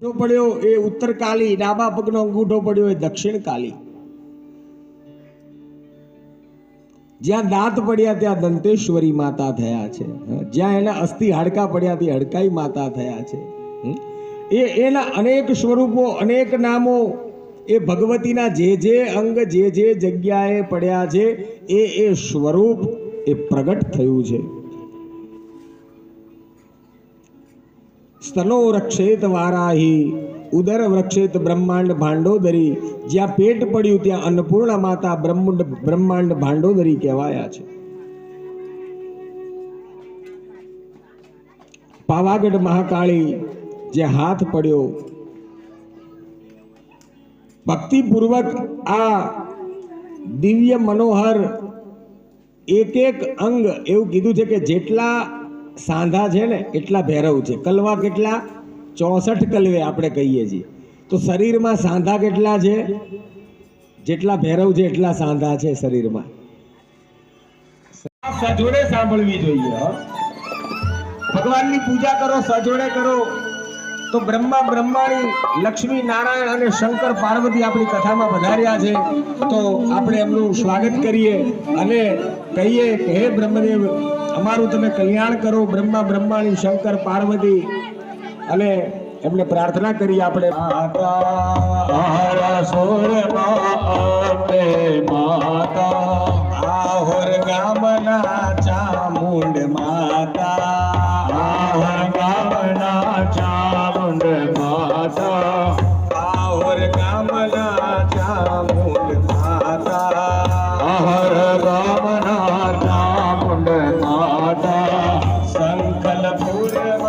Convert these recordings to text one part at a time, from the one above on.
પડ્યો એ ઉત્તર કાલી, ડાબા પગનો અંગૂઠો પડ્યો એ દક્ષિણ કાલી, જ્યાં દાંત પડ્યા ત્યાં દંતેશ્વરી માતા થયા છે, જ્યાં એના અસ્થિ હાડકા પડ્યા ત્યાં હડકાઈ માતા થયા છે. એના અનેક સ્વરૂપો, અનેક નામો, એ ભગવતીના જે અંગ જે જગ્યાએ પડ્યા છે એ સ્વરૂપ એ પ્રગટ થયું છે. સ્તનો રક્ષેત વારાહી, ઉદર વૃક્ષેત બ્રહ્માંડ ભાંડોદરી, જ્યાં પેટ પડ્યું ત્યાં અન્નપૂર્ણા માતા બ્રહ્માંડ ભાંડોદરી કહેવાયા છે. પાવાગઢ મહાકાળી, જ્યાં હાથ પડ્યો, ભક્તિપૂર્વક આ દિવ્ય મનોહર એક અંગ, એવું કીધું છે કે જેટલા સાંધા છે ને એટલા ભૈરવ છે. કલવા કેટલા? 64 કલવે આપણે કહીએ છીએ. તો શરીરમાં સાંધા કેટલા છે? જેટલા ભૈરવ છે એટલા સાંધા છે શરીરમાં. સજોડે સાંભળવી જોઈએ. ભગવાનની પૂજા કરો, સજોડે કરો તો બ્રહ્મા બ્રહ્માણી, લક્ષ્મી નારાયણ અને શંકર પાર્વતી આપણી કથામાં પધાર્યા છે. તો આપણે એમનું સ્વાગત કરીએ અને કહીએ કે હે બ્રહ્મદેવ, અમારું તમે કલ્યાણ કરો, બ્રહ્મા બ્રહ્માણી શંકર પાર્વતી, અને એમને પ્રાર્થના કરીએ આપણે. આહોર ગામના ચામુંડ માતા, આહોર ગામના ચામુંડ માતા, આહોર ગામના ચામુંડ માતા, આહોર ગામના ચામુંડ માતા, સંકલપુરમાં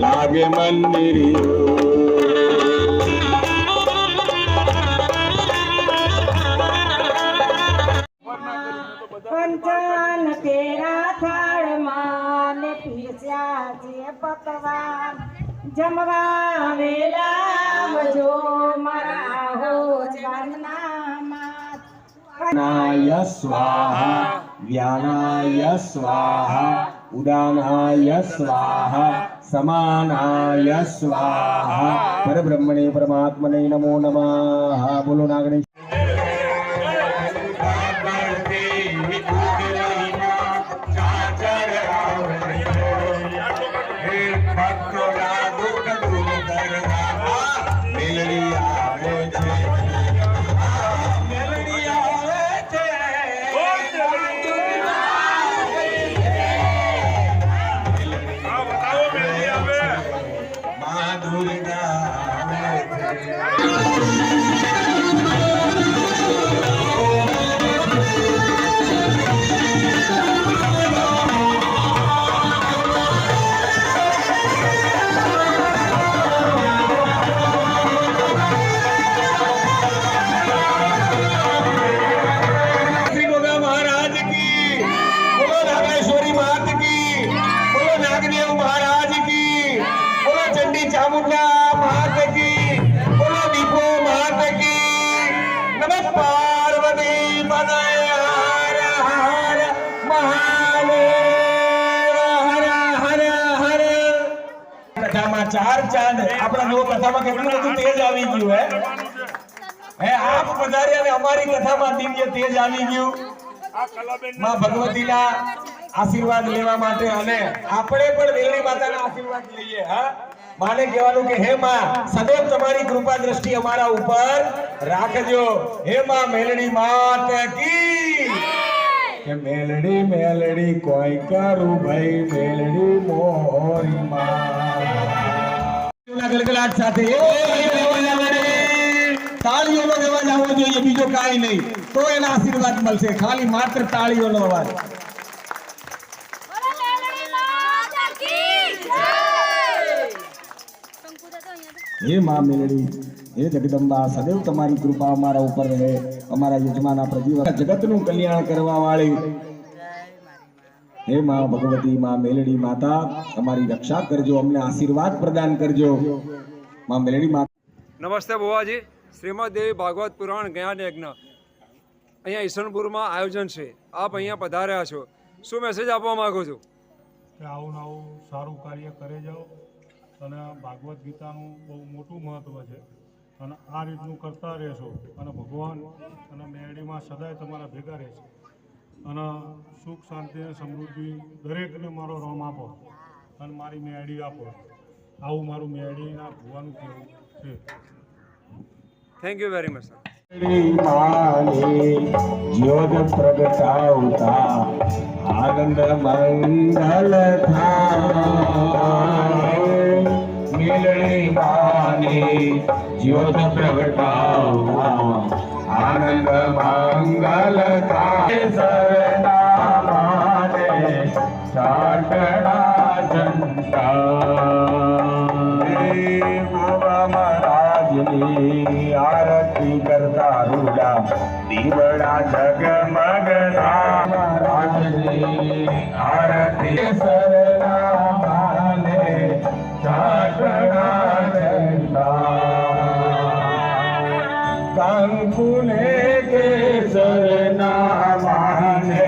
લાગે મંદિરિયો पंचान तेरा थाड़ माने પકવાન જમવા વેલા જો મારા હો જાનનામાં નાય સ્વાહા વ્યાનાય સ્વાહા ઉદાનાય સ્વાહા સમાનાય સ્વાહા પરબ્રહ્મણે પરમાત્મને નમો નમઃ. બોલો નાગણી ચાર ચાંદ આપણા નવ કથામાં કેટલું બધું તેજ આવી ગયું હે આપ પધાર્યા ને અમારી કથામાં દિવ્ય તેજ આવી ગયું માં ભગવતીના આશીર્વાદ લેવા માટે અને આપણે પણ વેલણી માતાના આશીર્વાદ લઈએ. હા, માને કહેવાનું કે હે માં સદૈવ તમારી કૃપા દ્રષ્ટિ અમારા ઉપર રાખજો. હે માં મેલડી માત કી કે મેલડી મેલડી કોઈ કરું ભાઈ મેલડી મોરી માં ગલગલાટ સાથે તાળીઓનો અવાજ આવવો જોઈએ, બીજો કાંઈ નહીં, તો એના આશીર્વાદ મળશે. ખાલી માત્ર તાળીઓનો અવાજ. હે માં મેલડી, હે જગદંબા, સદૈવ તમારી કૃપા અમારા ઉપર રહે. અમારા યજમાના પ્રતિવર્ષ જગતનું કલ્યાણ કરવા વાળી હે માં ભગવતી, માં મેલડી માતા, અમારી રક્ષા કરજો, અમને આશીર્વાદ પ્રદાન કરજો. માં મેલડી માતા. નમસ્તે બુવાજી. શ્રીમદ દેવી ભાગવત પુરાણ જ્ઞાન યજ્ઞ અહીંયા ઈસનપુરમાં આયોજન છે. આપ અહીંયા પધાર્યા છો, શું મેસેજ આપવા માંગો છો? કે આવું ને આવું સારું કાર્ય કરે જાઓ અને ભાગવત ગીતાનું બહુ મોટું મહત્ત્વ છે અને આ રીતનું કરતા રહેશો અને ભગવાન અને મેળીમાં સદાય તમારા ભેગા રહેશે અને સુખ શાંતિ અને સમૃદ્ધિ દરેકને મારો રોમ આપો અને મારી મેળી આપો. આવું મારું મેળીના ભગવાનનું કહેવું છે. Thank you very much sir. જ્યોત પ્રગટાવતા આનંદ મંગલ મેલડી માની જ્યોત પ્રગટાવતા આનંદ મંગલ સરણા માને ચાટણા જંટા મહારાજની આરતી કરતા રૂડા દીવડા જગમગના મહારાજની આરતી સરણા માને ચાટણા જંટા કંકુલે કેસરના માને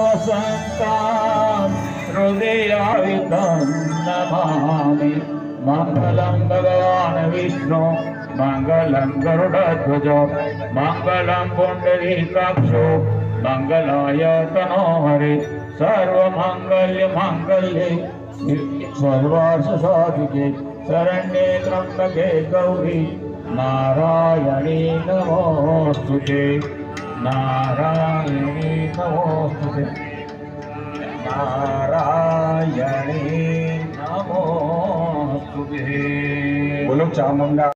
वसन्तां हृदयायुधं नमामि मङ्गलं भगवान् विष्णु मङ्गलं गरुडध्वज मङ्गलं पुण्डरीकाक्षो मङ्गलाय तनोहरे सर्वमङ्गल्ये सर्वार्थसाधिके शरण्ये त्र्यम्बके गौरी नारायणी नमोस्तुते नारायणी नमोस्तुते नारायणी नमोस्तुते બોલો ચામુંડા